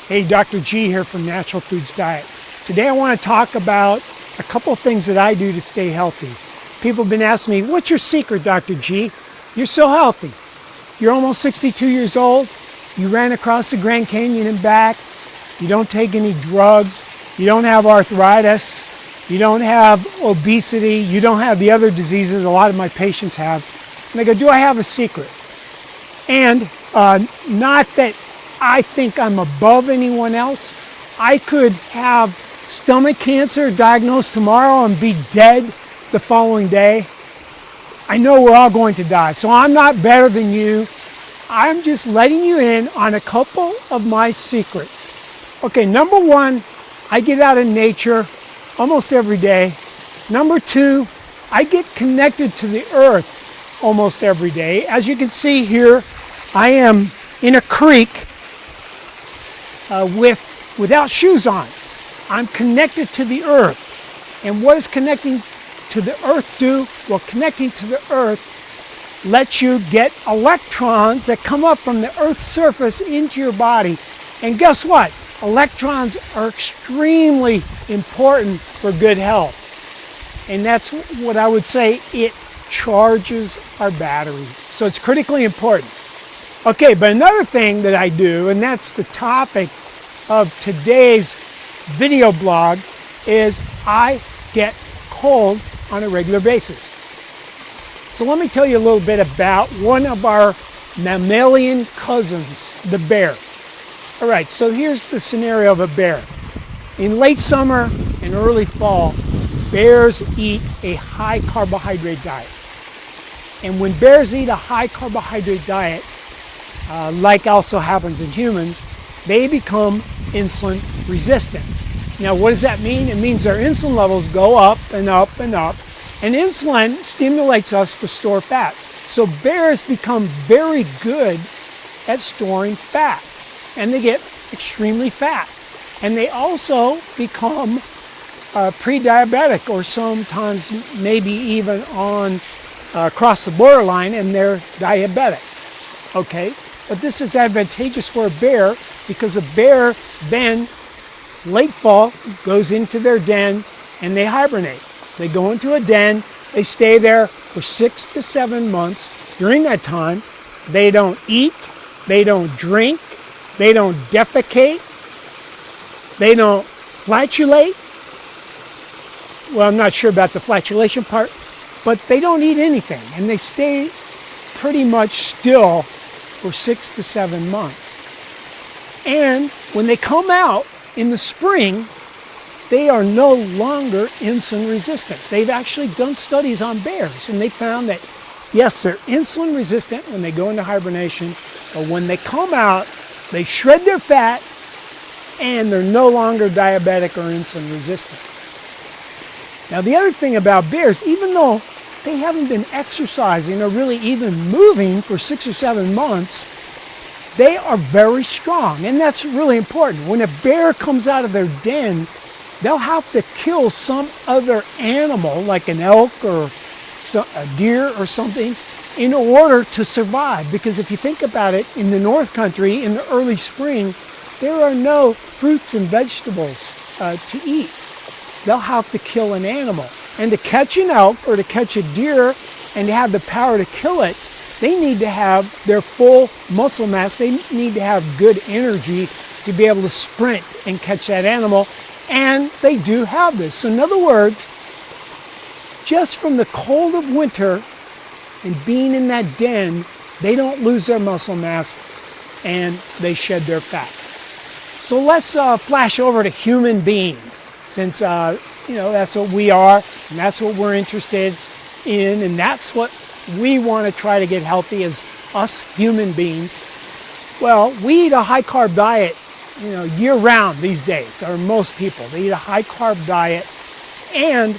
Hey, Dr. G here from Natural Foods Diet. Today I want to talk about a couple of things that I do to stay healthy. People have been asking me, what's your secret, Dr. G? You're so healthy. You're almost 62 years old. You ran across the Grand Canyon and back. You don't take any drugs. You don't have arthritis. You don't have obesity. You don't have the other diseases a lot of my patients have. And they go, do I have a secret? And not that I think I'm above anyone else. I could have stomach cancer diagnosed tomorrow and be dead the following day. I know we're all going to die, so I'm not better than you. I'm just letting you in on a couple of my secrets. Okay, number one, I get out in nature almost every day. Number two, I get connected to the earth almost every day. As you can see here, I am in a creek without shoes on. I'm connected to the earth. And what does connecting to the earth do? Well, connecting to the earth lets you get electrons that come up from the earth's surface into your body. And guess what? Electrons are extremely important for good health. And that's what I would say, it charges our battery. So it's critically important. Okay, but another thing that I do, and that's the topic of today's video blog, is I get cold on a regular basis. So let me tell you a little bit about one of our mammalian cousins, the bear. All right, so here's the scenario of a bear. In late summer and early fall, bears eat a high carbohydrate diet. And when bears eat a high carbohydrate diet, like also happens in humans, they become insulin resistant. Now, what does that mean? It means their insulin levels go up and up and up, and insulin stimulates us to store fat. So bears become very good at storing fat, and they get extremely fat. And they also become pre-diabetic, or sometimes maybe even on across the borderline, and they're diabetic. Okay? But this is advantageous for a bear because a bear then, late fall, goes into their den and they hibernate. They go into a den, they stay there for 6 to 7 months. During that time, they don't eat, they don't drink, they don't defecate, they don't flatulate. Well, I'm not sure about the flatulation part, but they don't eat anything and they stay pretty much still for 6 to 7 months. And when they come out in the spring, they are no longer insulin resistant. They've actually done studies on bears, and they found that, yes, they're insulin resistant when they go into hibernation, but when they come out, they shred their fat, and they're no longer diabetic or insulin resistant. Now, the other thing about bears, even though they haven't been exercising or really even moving for 6 or 7 months, they are very strong, and that's really important. When a bear comes out of their den, they'll have to kill some other animal, like an elk or a deer or something, in order to survive. Because if you think about it, in the North Country, in the early spring, there are no fruits and vegetables to eat. They'll have to kill an animal. And to catch an elk or to catch a deer and to have the power to kill it, they need to have their full muscle mass. They need to have good energy to be able to sprint and catch that animal. And they do have this. So in other words, just from the cold of winter and being in that den, they don't lose their muscle mass and they shed their fat. So let's flash over to human beings, since that's what we are, and that's what we're interested in, and that's what we want to try to get healthy as us human beings. Well, we eat a high-carb diet, year-round these days, or most people. They eat a high-carb diet, and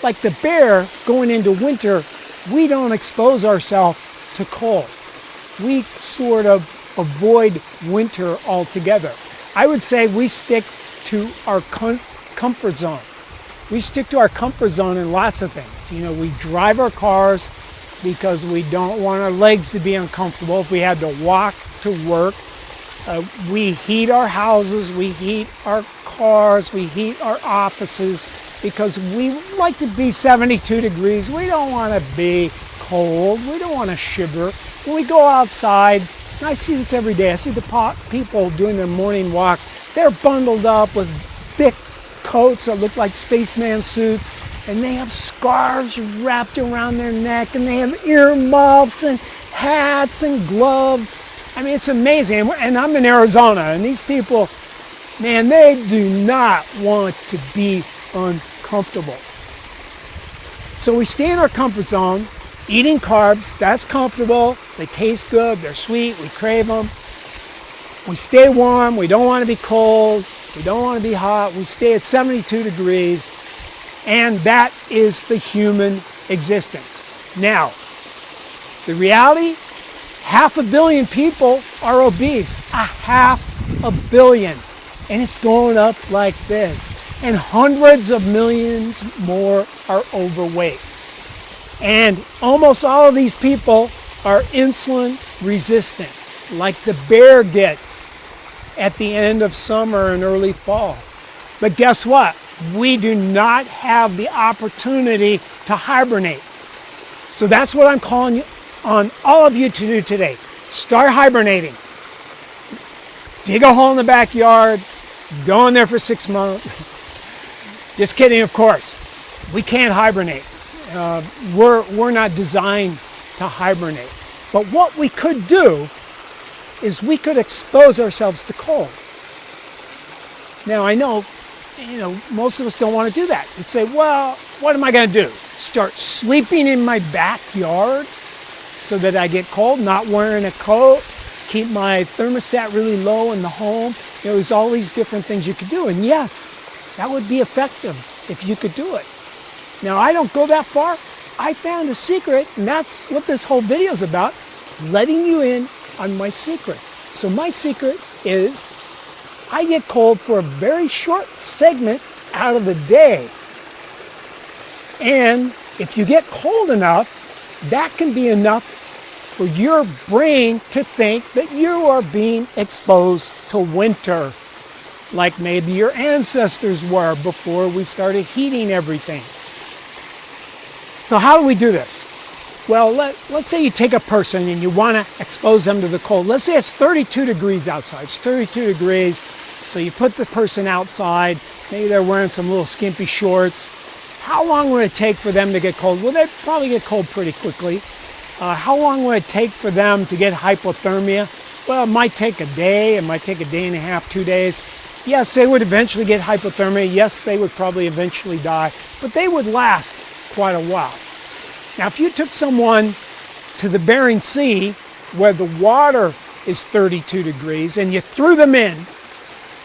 like the bear going into winter, we don't expose ourselves to cold. We sort of avoid winter altogether. I would say we stick to our comfort zone. We stick to our comfort zone in lots of things. We drive our cars because we don't want our legs to be uncomfortable. If we had to walk to work, We heat our houses, we heat our cars, we heat our offices because we like to be 72 degrees. We don't want to be cold. We don't want to shiver. When we go outside, and I see this every day, I see the people doing their morning walk. They're bundled up with thick coats that look like spaceman suits, and they have scarves wrapped around their neck, and they have earmuffs and hats and gloves. I mean, it's amazing. And I'm in Arizona, and these people, man, they do not want to be uncomfortable. So we stay in our comfort zone, eating carbs. That's comfortable. They taste good. They're sweet. We crave them. We stay warm. We don't want to be cold. We don't want to be hot. We stay at 72 degrees. And that is the human existence. Now, the reality, 500 million people are obese. 500 million. And it's going up like this. And hundreds of millions more are overweight. And almost all of these people are insulin resistant, like the bear gets at the end of summer and early fall. But guess what? We do not have the opportunity to hibernate. So that's what I'm calling on all of you to do today. Start hibernating. Dig a hole in the backyard. Go in there for 6 months. Just kidding, of course. We can't hibernate. We're not designed to hibernate. But what we could do is we could expose ourselves to cold. Now I know, most of us don't want to do that. You say, well, what am I going to do? Start sleeping in my backyard so that I get cold, not wearing a coat, keep my thermostat really low in the home. There's all these different things you could do. And yes, that would be effective if you could do it. Now, I don't go that far. I found a secret, and that's what this whole video is about, letting you in on my secrets. So my secret is I get cold for a very short segment out of the day. And if you get cold enough, that can be enough for your brain to think that you are being exposed to winter, like maybe your ancestors were before we started heating everything. So how do we do this? Well, let's say you take a person and you want to expose them to the cold. Let's say it's 32 degrees outside. It's 32 degrees. So you put the person outside. Maybe they're wearing some little skimpy shorts. How long would it take for them to get cold? Well, they'd probably get cold pretty quickly. How long would it take for them to get hypothermia? Well, it might take a day. It might take a day and a half, 2 days. Yes, they would eventually get hypothermia. Yes, they would probably eventually die. But they would last quite a while. Now, if you took someone to the Bering Sea where the water is 32 degrees and you threw them in,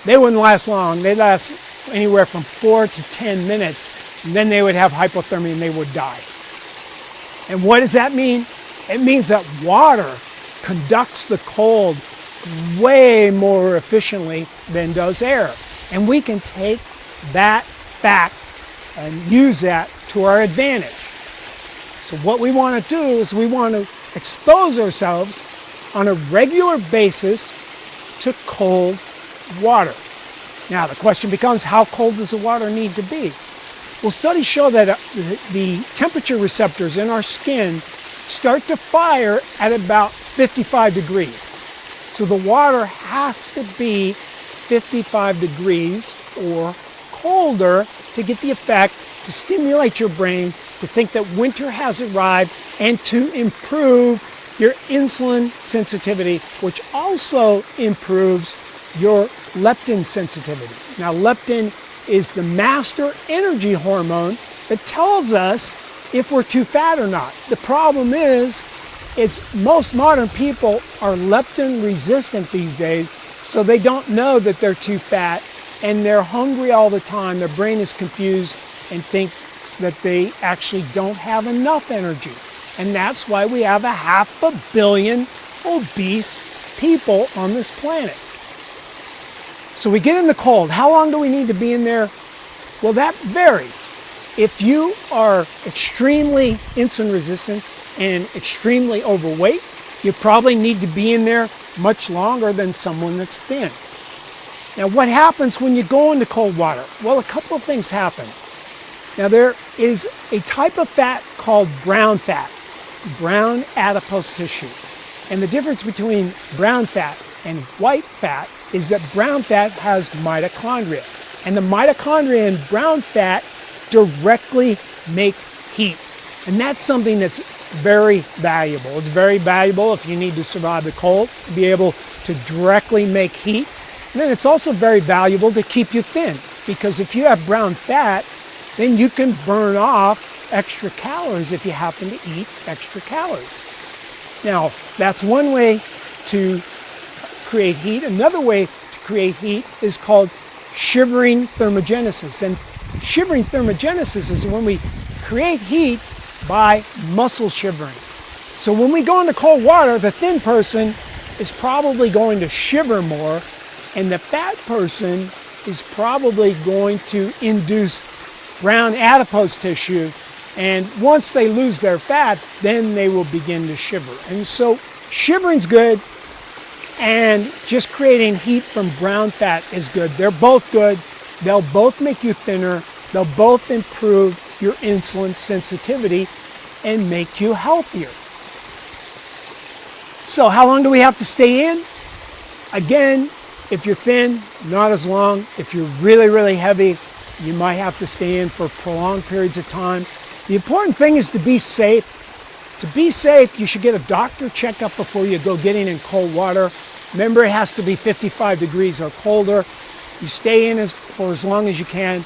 they wouldn't last long. They'd last anywhere from 4 to 10 minutes, and then they would have hypothermia and they would die. And what does that mean? It means that water conducts the cold way more efficiently than does air. And we can take that fact and use that to our advantage. So what we want to do is we want to expose ourselves on a regular basis to cold water. Now the question becomes, how cold does the water need to be? Well, studies show that the temperature receptors in our skin start to fire at about 55 degrees. So the water has to be 55 degrees or colder to get the effect, to stimulate your brain to think that winter has arrived and to improve your insulin sensitivity, which also improves your leptin sensitivity. Now, leptin is the master energy hormone that tells us if we're too fat or not. The problem is most modern people are leptin resistant these days, so they don't know that they're too fat, and they're hungry all the time. Their brain is confused and thinks that they actually don't have enough energy. And that's why we have 500 million obese people on this planet. So we get in the cold. How long do we need to be in there? Well, that varies. If you are extremely insulin resistant and extremely overweight, you probably need to be in there much longer than someone that's thin. Now, what happens when you go into cold water? Well, a couple of things happen. Now, there is a type of fat called brown fat, brown adipose tissue. And the difference between brown fat and white fat is that brown fat has mitochondria. And the mitochondria in brown fat directly make heat. And that's something that's very valuable. It's very valuable if you need to survive the cold, to be able to directly make heat. And then it's also very valuable to keep you thin, because if you have brown fat, then you can burn off extra calories if you happen to eat extra calories. Now, that's one way to create heat. Another way to create heat is called shivering thermogenesis. And shivering thermogenesis is when we create heat by muscle shivering. So when we go into cold water, the thin person is probably going to shiver more, and the fat person is probably going to induce brown adipose tissue. And once they lose their fat, then they will begin to shiver. And so shivering's good, and just creating heat from brown fat is good. They're both good. They'll both make you thinner. They'll both improve your insulin sensitivity and make you healthier. So how long do we have to stay in? Again, if you're thin, not as long. If you're really, really heavy, you might have to stay in for prolonged periods of time. The important thing is to be safe. To be safe, you should get a doctor checkup before you go getting in cold water. Remember, it has to be 55 degrees or colder. You stay in for as long as you can.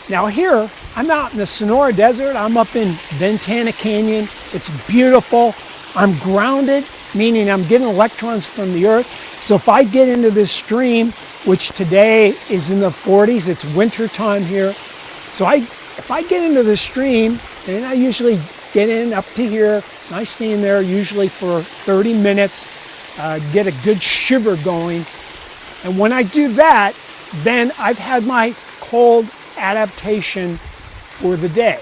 Now here, I'm out in the Sonora Desert. I'm up in Ventana Canyon. It's beautiful. I'm grounded, meaning I'm getting electrons from the earth. So if I get into this stream, which today is in the 40s, it's winter time here. So if I get into the stream, and I usually get in up to here, and I stay in there usually for 30 minutes, get a good shiver going. And when I do that, then I've had my cold adaptation for the day.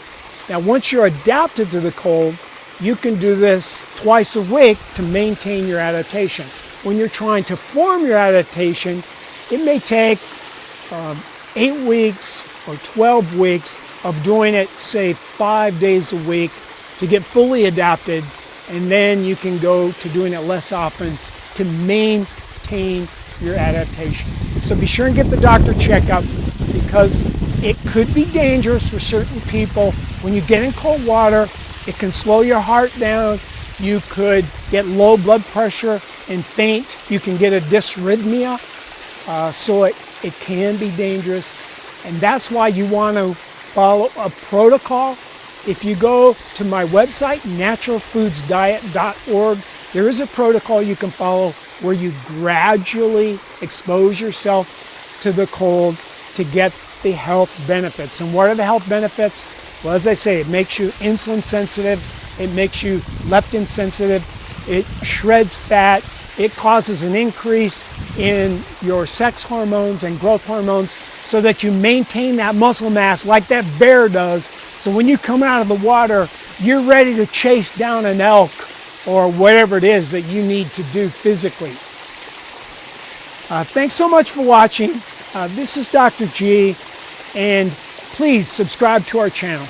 Now, once you're adapted to the cold, you can do this twice a week to maintain your adaptation. When you're trying to form your adaptation, it may take 8 weeks or 12 weeks of doing it, say 5 days a week, to get fully adapted, and then you can go to doing it less often to maintain your adaptation. So be sure and get the doctor checkup, because it could be dangerous for certain people. When you get in cold water, it can slow your heart down. You could get low blood pressure and faint. You can get a dysrhythmia. So it can be dangerous. And that's why you want to follow a protocol. If you go to my website, naturalfoodsdiet.org, there is a protocol you can follow where you gradually expose yourself to the cold to get the health benefits. And what are the health benefits? Well, as I say, it makes you insulin sensitive, it makes you leptin sensitive, it shreds fat, it causes an increase in your sex hormones and growth hormones so that you maintain that muscle mass like that bear does. So when you come out of the water, you're ready to chase down an elk or whatever it is that you need to do physically. Thanks so much for watching. This is Dr. G, and please subscribe to our channel.